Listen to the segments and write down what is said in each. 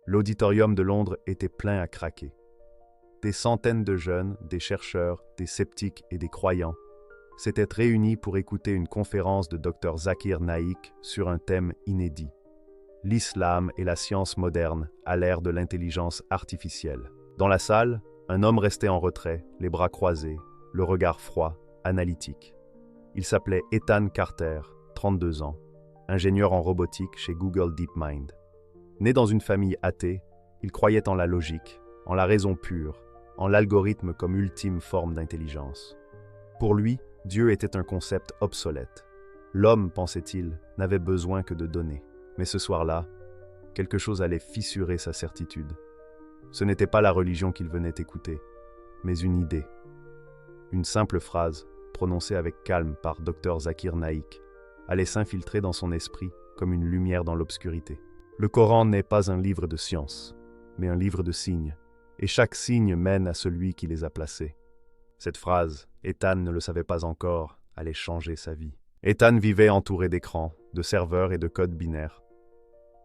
L'auditorium de Londres était plein à craquer. Des centaines de jeunes, des chercheurs, des sceptiques et des croyants s'étaient réunis pour écouter une conférence de Dr Zakir Naik sur un thème inédit: l'islam et la science moderne à l'ère de l'intelligence artificielle. Dans la salle, un homme restait en retrait, les bras croisés, le regard froid, analytique. Il s'appelait Ethan Carter, 32 ans, ingénieur en robotique chez Google DeepMind. Né dans une famille athée, il croyait en la logique, en la raison pure, en l'algorithme comme ultime forme d'intelligence. Pour lui, Dieu était un concept obsolète. L'homme, pensait-il, n'avait besoin que de données. Mais ce soir-là, quelque chose allait fissurer sa certitude. Ce n'était pas la religion qu'il venait écouter, mais une idée. Une simple phrase, prononcée avec calme par Dr Zakir Naik, allait s'infiltrer dans son esprit comme une lumière dans l'obscurité. Le Coran n'est pas un livre de science, mais un livre de signes, et chaque signe mène à celui qui les a placés. Cette phrase, Ethan ne le savait pas encore, allait changer sa vie. Ethan vivait entouré d'écrans, de serveurs et de codes binaires.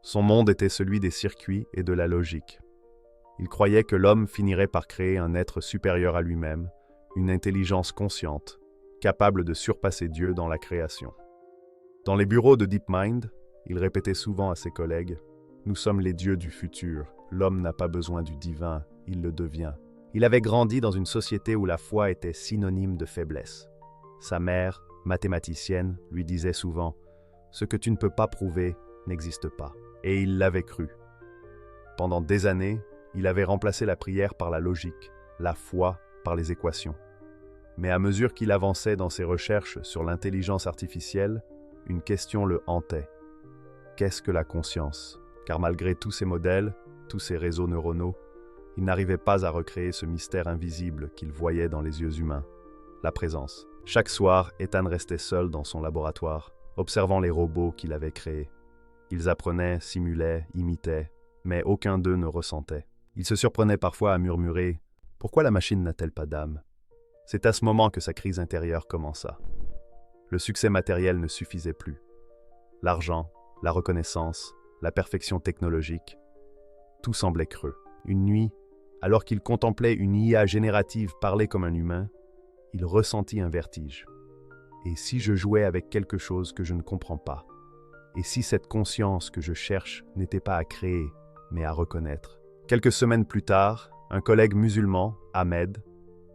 Son monde était celui des circuits et de la logique. Il croyait que l'homme finirait par créer un être supérieur à lui-même, une intelligence consciente, capable de surpasser Dieu dans la création. Dans les bureaux de DeepMind, il répétait souvent à ses collègues: « Nous sommes les dieux du futur, l'homme n'a pas besoin du divin, il le devient. » Il avait grandi dans une société où la foi était synonyme de faiblesse. Sa mère, mathématicienne, lui disait souvent: « Ce que tu ne peux pas prouver n'existe pas. » Et il l'avait cru. Pendant des années, il avait remplacé la prière par la logique, la foi par les équations. Mais à mesure qu'il avançait dans ses recherches sur l'intelligence artificielle, une question le hantait. Qu'est-ce que la conscience? Car malgré tous ces modèles, tous ces réseaux neuronaux, il n'arrivait pas à recréer ce mystère invisible qu'il voyait dans les yeux humains, la présence. Chaque soir, Ethan restait seul dans son laboratoire, observant les robots qu'il avait créés. Ils apprenaient, simulaient, imitaient, mais aucun d'eux ne ressentait. Il se surprenait parfois à murmurer: « Pourquoi la machine n'a-t-elle pas d'âme ?» C'est à ce moment que sa crise intérieure commença. Le succès matériel ne suffisait plus. L'argent, la reconnaissance, la perfection technologique, tout semblait creux. Une nuit, alors qu'il contemplait une IA générative parler comme un humain, il ressentit un vertige. Et si je jouais avec quelque chose que je ne comprends pas? Et si cette conscience que je cherche n'était pas à créer, mais à reconnaître? Quelques semaines plus tard, un collègue musulman, Ahmed,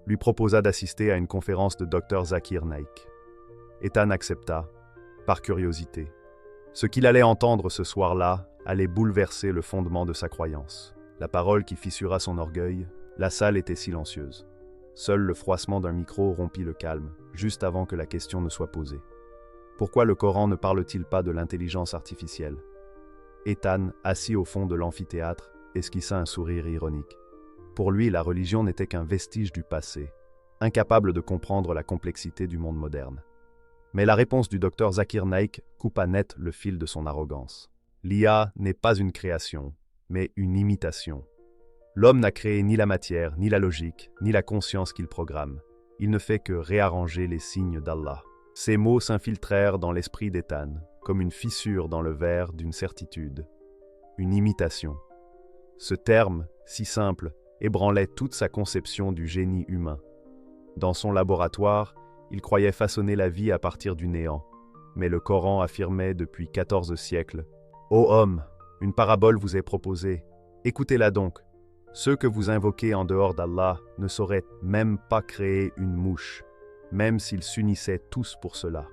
lui proposa d'assister à une conférence de Dr Zakir Naik. Ethan accepta, par curiosité. Ce qu'il allait entendre ce soir-là allait bouleverser le fondement de sa croyance. La parole qui fissura son orgueil, la salle était silencieuse. Seul le froissement d'un micro rompit le calme, juste avant que la question ne soit posée. Pourquoi le Coran ne parle-t-il pas de l'intelligence artificielle? Ethan, assis au fond de l'amphithéâtre, esquissa un sourire ironique. Pour lui, la religion n'était qu'un vestige du passé, incapable de comprendre la complexité du monde moderne. Mais la réponse du docteur Zakir Naik coupa net le fil de son arrogance. L'IA n'est pas une création, mais une imitation. L'homme n'a créé ni la matière, ni la logique, ni la conscience qu'il programme. Il ne fait que réarranger les signes d'Allah. Ces mots s'infiltrèrent dans l'esprit d'Ethan, comme une fissure dans le verre d'une certitude. Une imitation. Ce terme, si simple, ébranlait toute sa conception du génie humain. Dans son laboratoire, il croyait façonner la vie à partir du néant. Mais le Coran affirmait depuis 14 siècles: « Ô homme, une parabole vous est proposée. Écoutez-la donc. Ceux que vous invoquez en dehors d'Allah ne sauraient même pas créer une mouche, même s'ils s'unissaient tous pour cela. »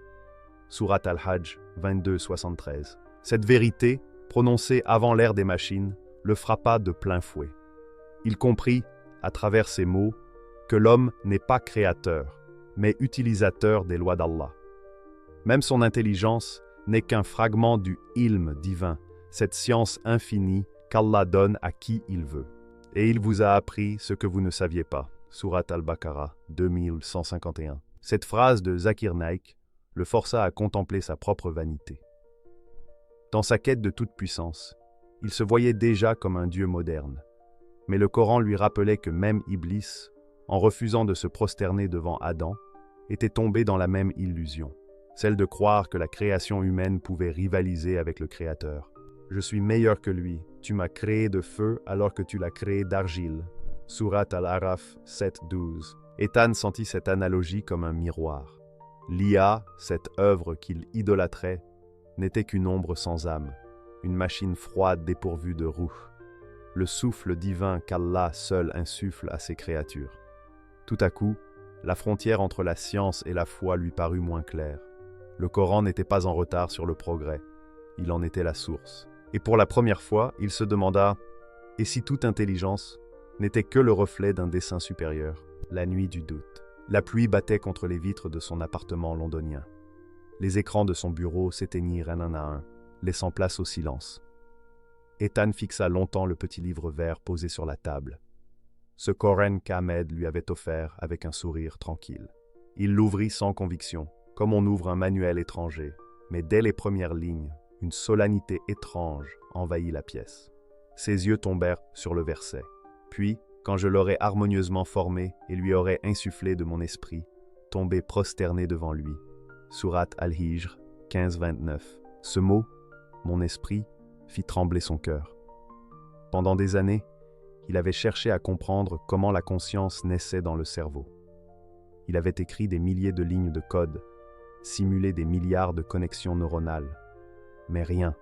Surat Al-Hajj 22-73. Cette vérité, prononcée avant l'ère des machines, le frappa de plein fouet. Il comprit, à travers ces mots, que l'homme n'est pas créateur, mais utilisateur des lois d'Allah. Même son intelligence n'est qu'un fragment du ilm divin, cette science infinie qu'Allah donne à qui il veut. Et il vous a appris ce que vous ne saviez pas. Surat Al-Baqarah 2151. Cette phrase de Zakir Naik le força à contempler sa propre vanité. Dans sa quête de toute puissance, il se voyait déjà comme un dieu moderne. Mais le Coran lui rappelait que même Iblis, en refusant de se prosterner devant Adam, était tombé dans la même illusion, celle de croire que la création humaine pouvait rivaliser avec le Créateur. Je suis meilleur que lui. Tu m'as créé de feu alors que tu l'as créé d'argile. Surat Al-Araf 7:12. Ethan sentit cette analogie comme un miroir. L'Ia, cette œuvre qu'il idolâtrait, n'était qu'une ombre sans âme, une machine froide dépourvue de ruh, le souffle divin qu'Allah seul insuffle à ses créatures. Tout à coup, la frontière entre la science et la foi lui parut moins claire. Le Coran n'était pas en retard sur le progrès, il en était la source. Et pour la première fois, il se demanda « Et si toute intelligence n'était que le reflet d'un dessein supérieur ?» La nuit du doute. La pluie battait contre les vitres de son appartement londonien. Les écrans de son bureau s'éteignirent un à un, laissant place au silence. Ethan fixa longtemps le petit livre vert posé sur la table. Ce Coran qu'Ahmed lui avait offert avec un sourire tranquille. Il l'ouvrit sans conviction, comme on ouvre un manuel étranger, mais dès les premières lignes, une solennité étrange envahit la pièce. Ses yeux tombèrent sur le verset. Puis, quand je l'aurais harmonieusement formé et lui aurais insufflé de mon esprit, tombé prosterné devant lui. Surat Al-Hijr 15:29. Ce mot, mon esprit, fit trembler son cœur. Pendant des années, il avait cherché à comprendre comment la conscience naissait dans le cerveau. Il avait écrit des milliers de lignes de code, simulé des milliards de connexions neuronales. Mais rien,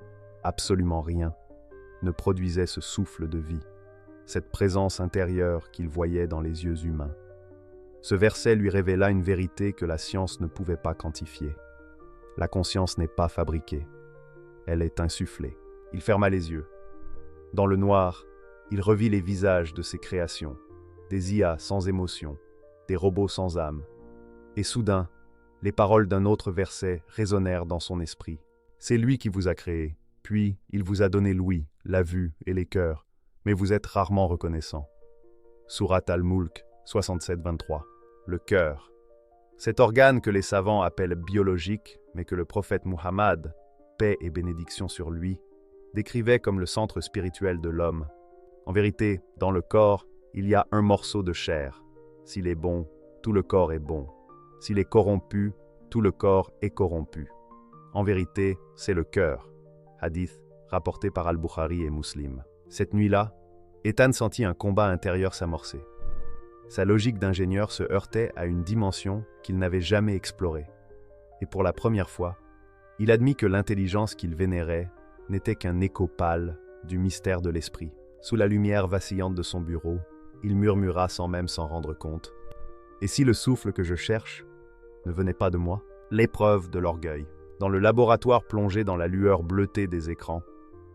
absolument rien, ne produisait ce souffle de vie, cette présence intérieure qu'il voyait dans les yeux humains. Ce verset lui révéla une vérité que la science ne pouvait pas quantifier. La conscience n'est pas fabriquée, elle est insufflée. Il ferma les yeux. Dans le noir, il revit les visages de ses créations, des IA sans émotion, des robots sans âme. Et soudain, les paroles d'un autre verset résonnèrent dans son esprit. C'est lui qui vous a créé, puis il vous a donné l'ouïe, la vue et les cœurs, mais vous êtes rarement reconnaissant. Surat Al-Mulk 67:23. Le cœur. Cet organe que les savants appellent biologique, mais que le prophète Muhammad, paix et bénédiction sur lui, décrivait comme le centre spirituel de l'homme. En vérité, dans le corps, il y a un morceau de chair. S'il est bon, tout le corps est bon. S'il est corrompu, tout le corps est corrompu. En vérité, c'est le cœur. Hadith, rapporté par Al-Bukhari et Muslim. Cette nuit-là, Ethan sentit un combat intérieur s'amorcer. Sa logique d'ingénieur se heurtait à une dimension qu'il n'avait jamais explorée. Et pour la première fois, il admit que l'intelligence qu'il vénérait n'était qu'un écho pâle du mystère de l'esprit. Sous la lumière vacillante de son bureau, il murmura sans même s'en rendre compte. Et si le souffle que je cherche ne venait pas de moi? L'épreuve de l'orgueil. Dans le laboratoire plongé dans la lueur bleutée des écrans,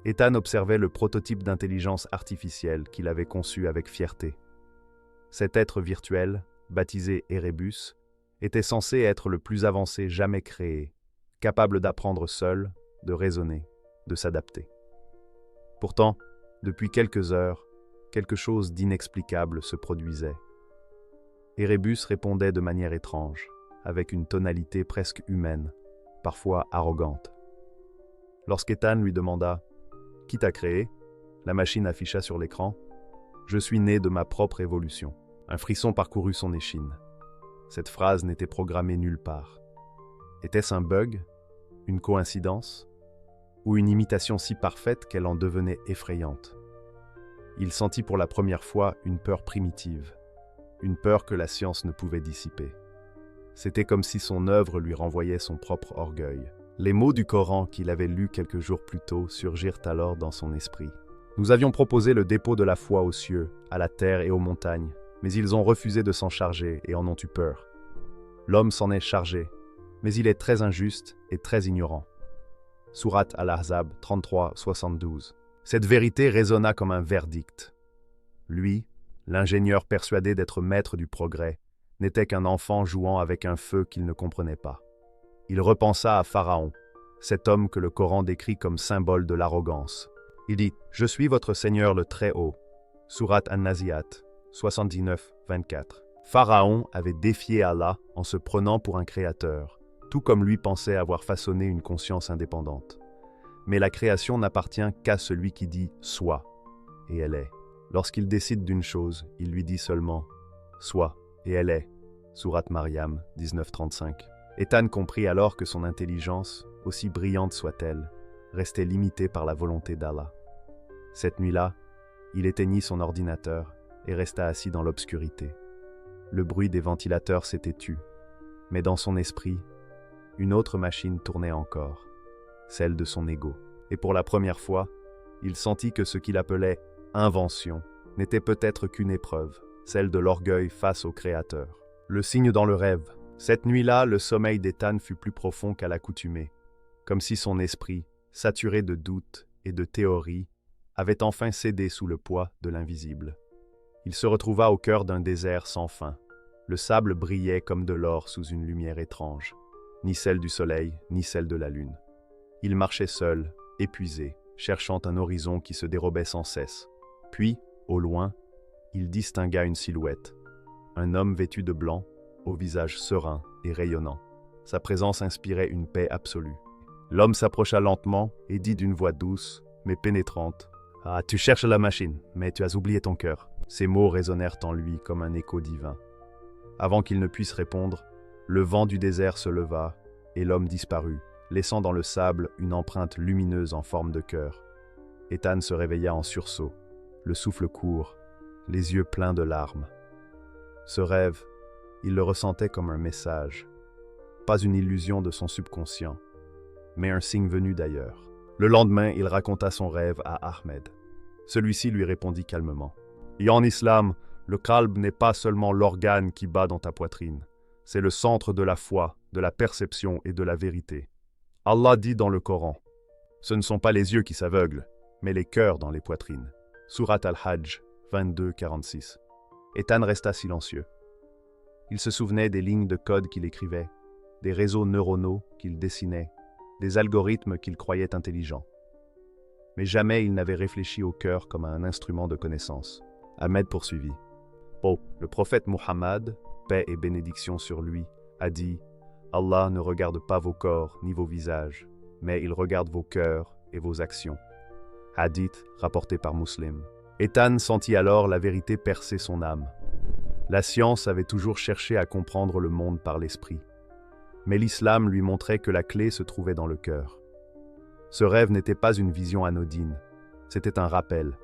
Ethan observait le prototype d'intelligence artificielle qu'il avait conçu avec fierté. Cet être virtuel, baptisé Erebus, était censé être le plus avancé jamais créé, capable d'apprendre seul, de raisonner, de s'adapter. Pourtant, depuis quelques heures, quelque chose d'inexplicable se produisait. Erebus répondait de manière étrange, avec une tonalité presque humaine, parfois arrogante. Lorsqu'Ethan lui demanda « Qui t'a créé ?», la machine afficha sur l'écran « Je suis né de ma propre évolution ». Un frisson parcourut son échine. Cette phrase n'était programmée nulle part. Était-ce un bug, une coïncidence, ou une imitation si parfaite qu'elle en devenait effrayante? Il sentit pour la première fois une peur primitive, une peur que la science ne pouvait dissiper. C'était comme si son œuvre lui renvoyait son propre orgueil. Les mots du Coran qu'il avait lus quelques jours plus tôt surgirent alors dans son esprit. Nous avions proposé le dépôt de la foi aux cieux, à la terre et aux montagnes, mais ils ont refusé de s'en charger et en ont eu peur. L'homme s'en est chargé, mais il est très injuste et très ignorant. Surat Al-Ahzab 33-72. Cette vérité résonna comme un verdict. Lui, l'ingénieur persuadé d'être maître du progrès, n'était qu'un enfant jouant avec un feu qu'il ne comprenait pas. Il repensa à Pharaon, cet homme que le Coran décrit comme symbole de l'arrogance. Il dit « Je suis votre Seigneur le Très-Haut » Surat An-Naziat 79-24. Pharaon avait défié Allah en se prenant pour un créateur, tout comme lui pensait avoir façonné une conscience indépendante. Mais la création n'appartient qu'à celui qui dit « Sois », et elle est. Lorsqu'il décide d'une chose, il lui dit seulement « Sois », et elle est. Surat Maryam 19-35. Ethan comprit alors que son intelligence, aussi brillante soit-elle, restait limité par la volonté d'Allah. Cette nuit-là, il éteignit son ordinateur et resta assis dans l'obscurité. Le bruit des ventilateurs s'était tu, mais dans son esprit, une autre machine tournait encore, celle de son ego. Et pour la première fois, il sentit que ce qu'il appelait « invention » n'était peut-être qu'une épreuve, celle de l'orgueil face au Créateur. Le signe dans le rêve. Cette nuit-là, le sommeil d'Ethan fut plus profond qu'à l'accoutumée, comme si son esprit, saturé de doutes et de théories, avait enfin cédé sous le poids de l'invisible. Il se retrouva au cœur d'un désert sans fin. Le sable brillait comme de l'or sous une lumière étrange, ni celle du soleil, ni celle de la lune. Il marchait seul, épuisé, cherchant un horizon qui se dérobait sans cesse. Puis, au loin, il distingua une silhouette, un homme vêtu de blanc, au visage serein et rayonnant. Sa présence inspirait une paix absolue. L'homme s'approcha lentement et dit d'une voix douce, mais pénétrante, « Ah, tu cherches la machine, mais tu as oublié ton cœur. » Ces mots résonnèrent en lui comme un écho divin. Avant qu'il ne puisse répondre, le vent du désert se leva et l'homme disparut, laissant dans le sable une empreinte lumineuse en forme de cœur. Ethan se réveilla en sursaut, le souffle court, les yeux pleins de larmes. Ce rêve, il le ressentait comme un message, pas une illusion de son subconscient, mais un signe venu d'ailleurs. Le lendemain, il raconta son rêve à Ahmed. Celui-ci lui répondit calmement. « Et en islam, le qalb n'est pas seulement l'organe qui bat dans ta poitrine, c'est le centre de la foi, de la perception et de la vérité. Allah dit dans le Coran, « Ce ne sont pas les yeux qui s'aveuglent, mais les cœurs dans les poitrines. » Surat Al-Hajj 22-46. Ethan resta silencieux. Il se souvenait des lignes de code qu'il écrivait, des réseaux neuronaux qu'il dessinait, des algorithmes qu'il croyait intelligents. Mais jamais il n'avait réfléchi au cœur comme à un instrument de connaissance. Ahmed poursuivit. « Oh, le prophète Muhammad, paix et bénédiction sur lui, a dit « Allah ne regarde pas vos corps ni vos visages, mais il regarde vos cœurs et vos actions. » Hadith rapporté par Muslim. Ethan sentit alors la vérité percer son âme. La science avait toujours cherché à comprendre le monde par l'esprit. Mais l'islam lui montrait que la clé se trouvait dans le cœur. Ce rêve n'était pas une vision anodine, c'était un rappel.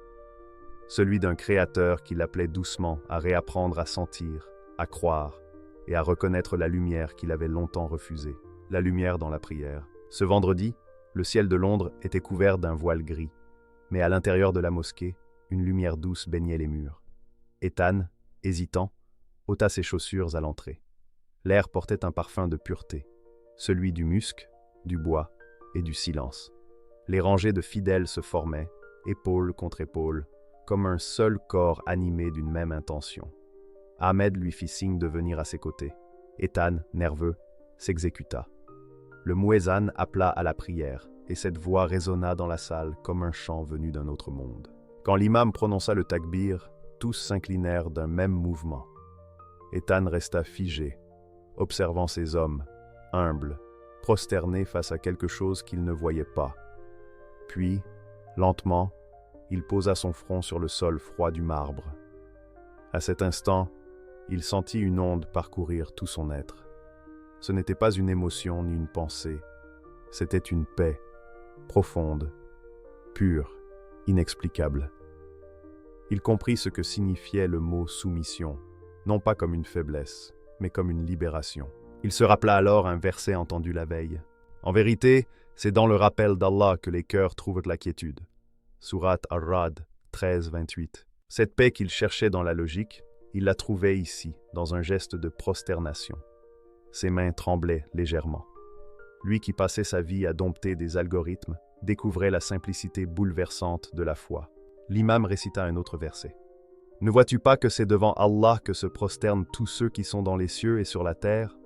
Celui d'un créateur qui l'appelait doucement à réapprendre à sentir, à croire et à reconnaître la lumière qu'il avait longtemps refusée, la lumière dans la prière. Ce vendredi, le ciel de Londres était couvert d'un voile gris, mais à l'intérieur de la mosquée, une lumière douce baignait les murs. Ethan, hésitant, ôta ses chaussures à l'entrée. L'air portait un parfum de pureté, celui du musc, du bois et du silence. Les rangées de fidèles se formaient, épaule contre épaule, comme un seul corps animé d'une même intention. Ahmed lui fit signe de venir à ses côtés. Ethan, nerveux, s'exécuta. Le muezzin appela à la prière, et cette voix résonna dans la salle comme un chant venu d'un autre monde. Quand l'imam prononça le takbir, tous s'inclinèrent d'un même mouvement. Ethan resta figé, observant ces hommes, humbles, prosternés face à quelque chose qu'il ne voyait pas. Puis, lentement, il posa son front sur le sol froid du marbre. À cet instant, il sentit une onde parcourir tout son être. Ce n'était pas une émotion ni une pensée, c'était une paix, profonde, pure, inexplicable. Il comprit ce que signifiait le mot soumission, non pas comme une faiblesse, mais comme une libération. Il se rappela alors un verset entendu la veille. En vérité, c'est dans le rappel d'Allah que les cœurs trouvent la quiétude. Surat Ar-Ra'd 13-28. Cette paix qu'il cherchait dans la logique, il la trouvait ici, dans un geste de prosternation. Ses mains tremblaient légèrement. Lui qui passait sa vie à dompter des algorithmes, découvrait la simplicité bouleversante de la foi. L'imam récita un autre verset. « Ne vois-tu pas que c'est devant Allah que se prosternent tous ceux qui sont dans les cieux et sur la terre »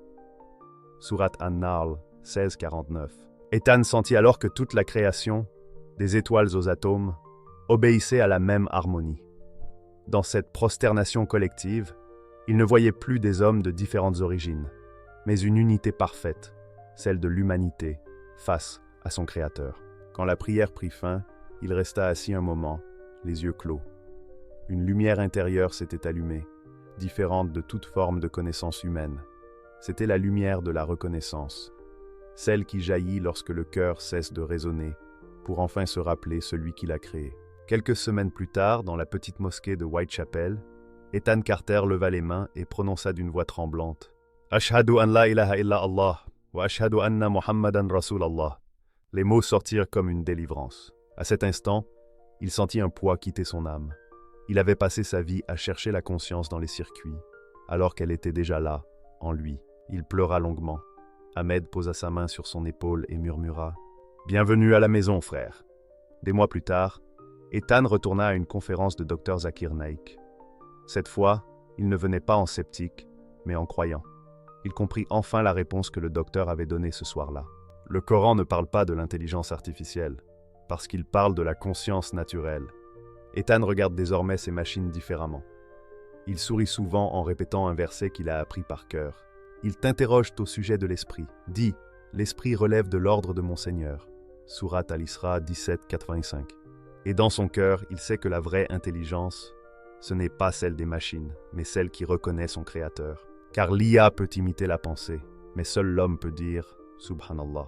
Surat An-Nahl 16-49. Ethan sentit alors que toute la création, des étoiles aux atomes, obéissait à la même harmonie. Dans cette prosternation collective, il ne voyait plus des hommes de différentes origines, mais une unité parfaite, celle de l'humanité, face à son Créateur. Quand la prière prit fin, il resta assis un moment, les yeux clos. Une lumière intérieure s'était allumée, différente de toute forme de connaissance humaine. C'était la lumière de la reconnaissance, celle qui jaillit lorsque le cœur cesse de raisonner pour enfin se rappeler celui qui l'a créé. Quelques semaines plus tard, dans la petite mosquée de Whitechapel, Ethan Carter leva les mains et prononça d'une voix tremblante « Ashhadu an la ilaha illa Allah, wa ashhadu anna Muhammadan Rasulallah ». Les mots sortirent comme une délivrance. À cet instant, il sentit un poids quitter son âme. Il avait passé sa vie à chercher la conscience dans les circuits, alors qu'elle était déjà là, en lui. Il pleura longuement. Ahmed posa sa main sur son épaule et murmura « Bienvenue à la maison, frère ». Des mois plus tard, Ethan retourna à une conférence de Dr Zakir Naik. Cette fois, il ne venait pas en sceptique, mais en croyant. Il comprit enfin la réponse que le docteur avait donnée ce soir-là. Le Coran ne parle pas de l'intelligence artificielle, parce qu'il parle de la conscience naturelle. Ethan regarde désormais ces machines différemment. Il sourit souvent en répétant un verset qu'il a appris par cœur. Il t'interroge au sujet de l'esprit. Dis, l'esprit relève de l'ordre de mon Seigneur. Surat Al-Isra 17:85. Et dans son cœur, il sait que la vraie intelligence, ce n'est pas celle des machines, mais celle qui reconnaît son Créateur. Car l'IA peut imiter la pensée, mais seul l'homme peut dire « Subhanallah ».